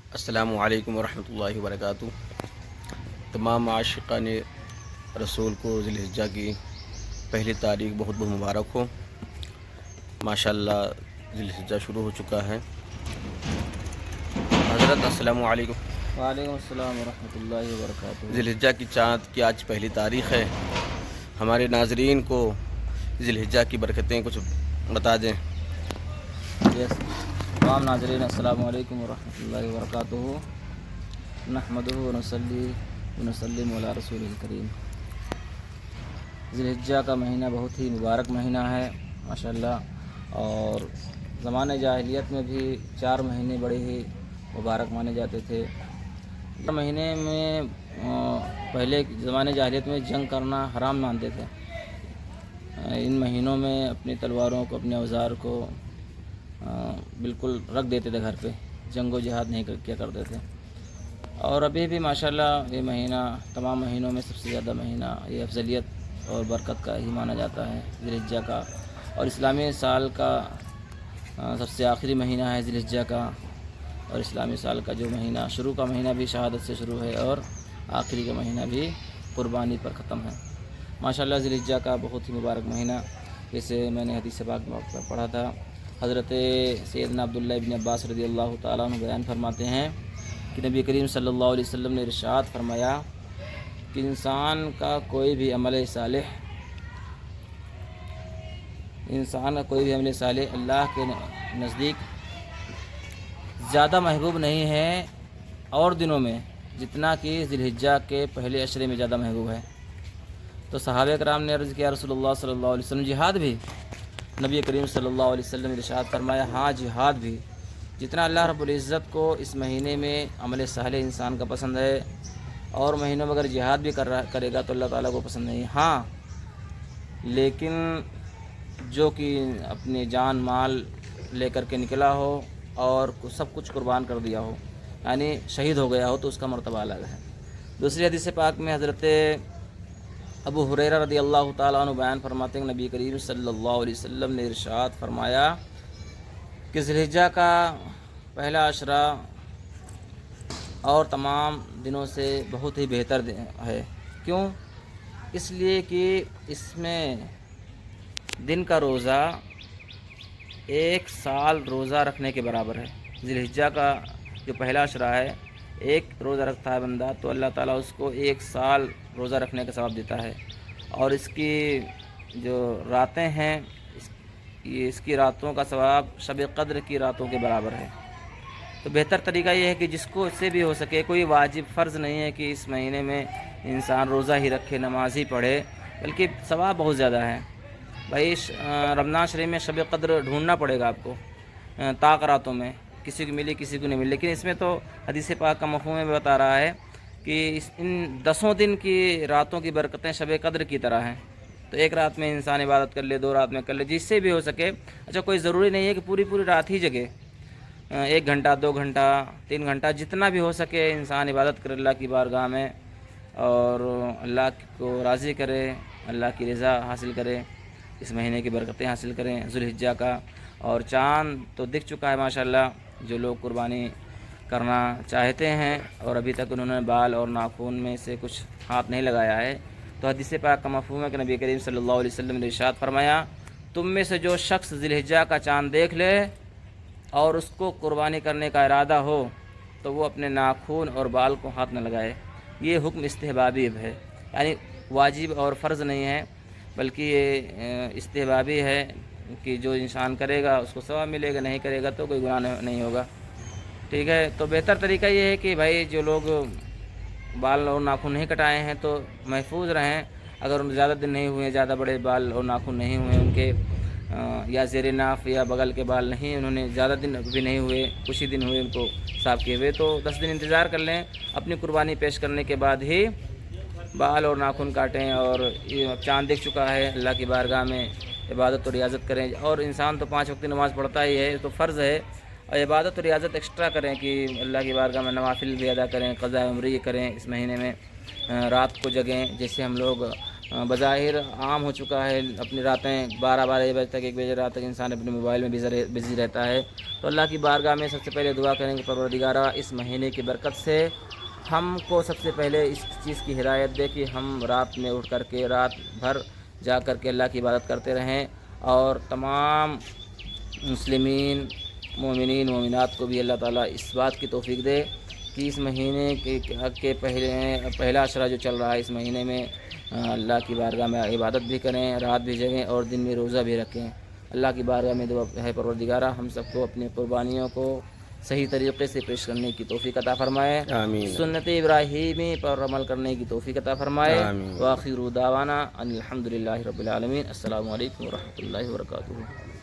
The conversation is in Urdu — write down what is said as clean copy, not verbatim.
السلام علیکم ورحمۃ اللہ وبرکاتہ۔ تمام عاشقان رسول کو ذی الحجہ کی پہلی تاریخ بہت بہت مبارک ہو۔ ماشاءاللہ ذی الحجہ شروع ہو چکا ہے۔ حضرت السلام علیکم۔ وعلیکم السلام ورحمۃ اللہ وبرکاتہ۔ ذی الحجہ کی چاند کی آج پہلی تاریخ ہے۔ ہمارے ناظرین کو ذی الحجہ کی برکتیں کچھ بتا دیں۔ تمام ناظرین السلام علیکم ورحمۃ اللہ وبرکاتہ۔ نحمدہ ونصلی ونسلم علی رسول الکریم۔ ذی الحجہ کا مہینہ بہت ہی مبارک مہینہ ہے ماشاءاللہ، اور زمانہ جاہلیت میں بھی 4 مہینے بڑے ہی مبارک مانے جاتے تھے۔ مہینے میں پہلے زمانے جاہلیت میں جنگ کرنا حرام مانتے تھے۔ ان مہینوں میں اپنی تلواروں کو، اپنے اوزار کو بالکل رکھ دیتے تھے گھر پہ، جنگ و جہاد نہیں کیا کرتے تھے۔ اور ابھی بھی ماشاءاللہ یہ مہینہ تمام مہینوں میں سب سے زیادہ مہینہ یہ افضلیت اور برکت کا ہی مانا جاتا ہے ذی الحجہ کا، اور اسلامی سال کا سب سے آخری مہینہ ہے ذی الحجہ کا، اور اسلامی سال کا جو مہینہ شروع کا مہینہ بھی شہادت سے شروع ہے اور آخری کا مہینہ بھی قربانی پر ختم ہے ماشاءاللہ۔ ذی الحجہ کا بہت ہی مبارک مہینہ، جیسے میں نے حدیث پاک میں پڑھا تھا، حضرت سیدنا عبداللہ ابن عباس رضی اللہ تعالیٰ عنہ بیان فرماتے ہیں کہ نبی کریم صلی اللہ علیہ وسلم نے ارشاد فرمایا کہ انسان کا کوئی بھی عمل صالح اللہ کے نزدیک زیادہ محبوب نہیں ہے اور دنوں میں جتنا کہ ذی الحجہ کے پہلے عشرے میں زیادہ محبوب ہے۔ تو صحابہ کرام نے عرض کیا رسول اللہ صلی اللہ علیہ وسلم جہاد بھی؟ نبی کریم صلی اللہ علیہ وسلم نے ارشاد فرمایا ہاں جہاد بھی۔ جتنا اللہ رب العزت کو اس مہینے میں عمل صالح انسان کا پسند ہے، اور مہینوں میں اگر جہاد بھی کرے گا تو اللہ تعالیٰ کو پسند نہیں۔ ہاں لیکن جو کہ اپنے جان مال لے کر کے نکلا ہو اور سب کچھ قربان کر دیا ہو، یعنی شہید ہو گیا ہو، تو اس کا مرتبہ الگ ہے۔ دوسری حدیث پاک میں حضرت ابو ہریرہ رضی اللہ تعالیٰ عنہ بیان فرماتے ہیں نبی کریم صلی اللہ علیہ وسلم نے ارشاد فرمایا کہ ذی الحجہ کا پہلا عشرہ اور تمام دنوں سے بہت ہی بہتر ہے۔ کیوں؟ اس لیے کہ اس میں دن کا روزہ 1 سال روزہ رکھنے کے برابر ہے۔ ذی الحجہ کا جو پہلا عشرہ ہے، 1 روزہ رکھتا ہے بندہ تو اللہ تعالیٰ اس کو 1 سال روزہ رکھنے کا ثواب دیتا ہے، اور اس کی جو راتیں ہیں، اس کی راتوں کا ثواب شب قدر کی راتوں کے برابر ہے۔ تو بہتر طریقہ یہ ہے کہ جس کو اس سے بھی ہو سکے، کوئی واجب فرض نہیں ہے کہ اس مہینے میں انسان روزہ ہی رکھے، نماز ہی پڑھے، بلکہ ثواب بہت زیادہ ہے۔ بھائی رمضان شریف میں شب قدر ڈھونڈنا پڑے گا آپ کو طاق راتوں میں، کسی کو ملی کسی کو نہیں ملی، لیکن اس میں تو حدیث پاک کا مفہوم میں بتا رہا ہے کہ ان 10 دن کی راتوں کی برکتیں شب قدر کی طرح ہیں۔ تو 1 رات میں انسان عبادت کر لے، 2 رات میں کر لے، جس سے بھی ہو سکے۔ اچھا کوئی ضروری نہیں ہے کہ پوری رات ہی جگے، 1 گھنٹہ 2 گھنٹہ 3 گھنٹہ جتنا بھی ہو سکے انسان عبادت کرے اللہ کی بارگاہ میں، اور اللہ کو راضی کرے، اللہ کی رضا حاصل کرے، اس مہینے کی برکتیں حاصل کریں ذی الحجہ کا۔ اور چاند تو دکھ چکا ہے ماشاءاللہ، جو لوگ قربانی کرنا چاہتے ہیں اور ابھی تک انہوں نے بال اور ناخن میں سے کچھ ہاتھ نہیں لگایا ہے، تو حدیث پاک کا مفہوم ہے کہ نبی کریم صلی اللہ علیہ وسلم نے ارشاد فرمایا تم میں سے جو شخص ذی الحجہ کا چاند دیکھ لے اور اس کو قربانی کرنے کا ارادہ ہو تو وہ اپنے ناخن اور بال کو ہاتھ نہ لگائے۔ یہ حکم استحبابی ہے، یعنی واجب اور فرض نہیں ہے، بلکہ یہ استحبابی ہے کہ جو انسان کرے گا اس کو ثواب ملے گا، نہیں کرے گا تو کوئی گناہ نہیں ہوگا۔ ٹھیک ہے، تو بہتر طریقہ یہ ہے کہ بھائی جو لوگ بال اور ناخن نہیں کٹائے ہیں تو محفوظ رہیں۔ اگر ان زیادہ دن نہیں ہوئے، زیادہ بڑے بال اور ناخن نہیں ہوئے ان کے، یا زیر ناف یا بغل کے بال نہیں، انہوں نے زیادہ دن بھی نہیں ہوئے، کچھ ہی دن ہوئے ان کو صاف کیے ہوئے، تو 10 دن انتظار کر لیں، اپنی قربانی پیش کرنے کے بعد ہی بال اور ناخن کاٹیں۔ اور چاند دیکھ چکا ہے، اللہ کی بارگاہ میں عبادت و ریاضت کریں، اور انسان تو 5 وقت نماز پڑھتا ہی ہے، تو فرض ہے، اور عبادت و ریاضت ایکسٹرا کریں کہ اللہ کی بارگاہ میں نوافل بھی ادا کریں، قضاء عمری کریں، اس مہینے میں رات کو جگیں، جیسے ہم لوگ بظاہر عام ہو چکا ہے، اپنی راتیں 12 بجے تک 1 بجے رات تک انسان اپنے موبائل میں بزی رہتا ہے، تو اللہ کی بارگاہ میں سب سے پہلے دعا کریں کہ پروردگارہ اس مہینے کی برکت سے ہم کو سب سے پہلے اس چیز کی ہدایت دے کہ ہم رات میں اٹھ کر کے رات بھر جا کر کے اللہ کی عبادت کرتے رہیں، اور تمام مسلمین مومنین مومنات کو بھی اللہ تعالیٰ اس بات کی توفیق دے کہ اس مہینے کے پہلا عشرہ جو چل رہا ہے اس مہینے میں اللہ کی بارگاہ میں عبادت بھی کریں، رات بھی جگیں اور دن میں روزہ بھی رکھیں۔ اللہ کی بارگاہ میں دعا ہے پروردگارہ ہم سب کو اپنی قربانیوں کو صحیح طریقے سے پیش کرنے کی توفیق عطا فرمائے، آمین سنت ابراہیمی پر عمل کرنے کی توفیق عطا فرمائے۔ آمین۔ وآخر دعوانا ان الحمدللہ رب العالمین۔ السلام علیکم ورحمۃ اللہ وبرکاتہ۔